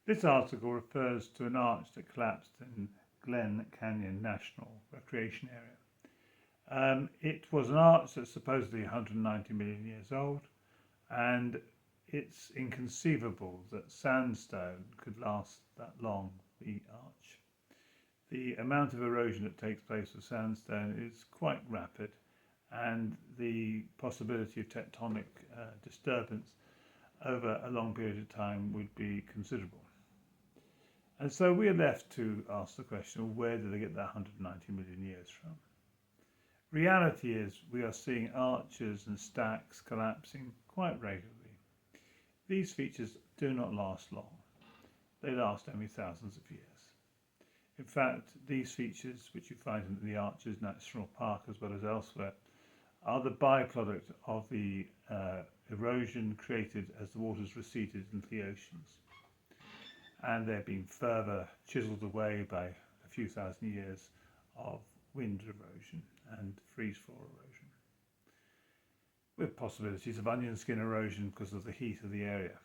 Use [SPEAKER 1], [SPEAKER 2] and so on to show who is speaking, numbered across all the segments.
[SPEAKER 1] This article refers to an arch that collapsed in Glen Canyon National Recreation Area. It was an arch that's supposedly 190 million years old, and it's inconceivable that sandstone could last that long, the arch. The amount of erosion that takes place with sandstone is quite rapid, and the possibility of tectonic disturbance over a long period of time would be considerable. And so we are left to ask the question, well, where did they get that 190 million years from? Reality is we are seeing arches and stacks collapsing quite regularly. These features do not last long. They last only thousands of years. In fact, these features, which you find in the Arches National Park as well as elsewhere, are the byproduct of the erosion created as the waters receded into the oceans. And they're being further chiselled away by a few thousand years of wind erosion and freeze-fall erosion, with possibilities of onion skin erosion because of the heat of the area.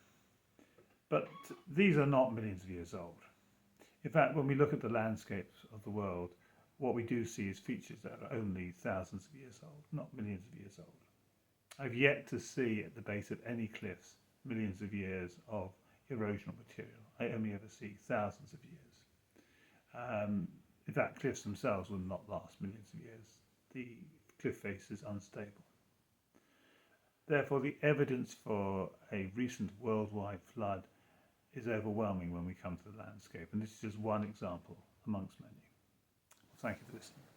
[SPEAKER 1] But these are not millions of years old. In fact, when we look at the landscapes of the world, what we do see is features that are only thousands of years old, not millions of years old. I've yet to see at the base of any cliffs millions of years of erosional material. I only ever see thousands of years. In fact, cliffs themselves will not last millions of years. The cliff face is unstable. Therefore, the evidence for a recent worldwide flood is overwhelming when we come to the landscape, and this is just one example amongst many. Thank you for listening.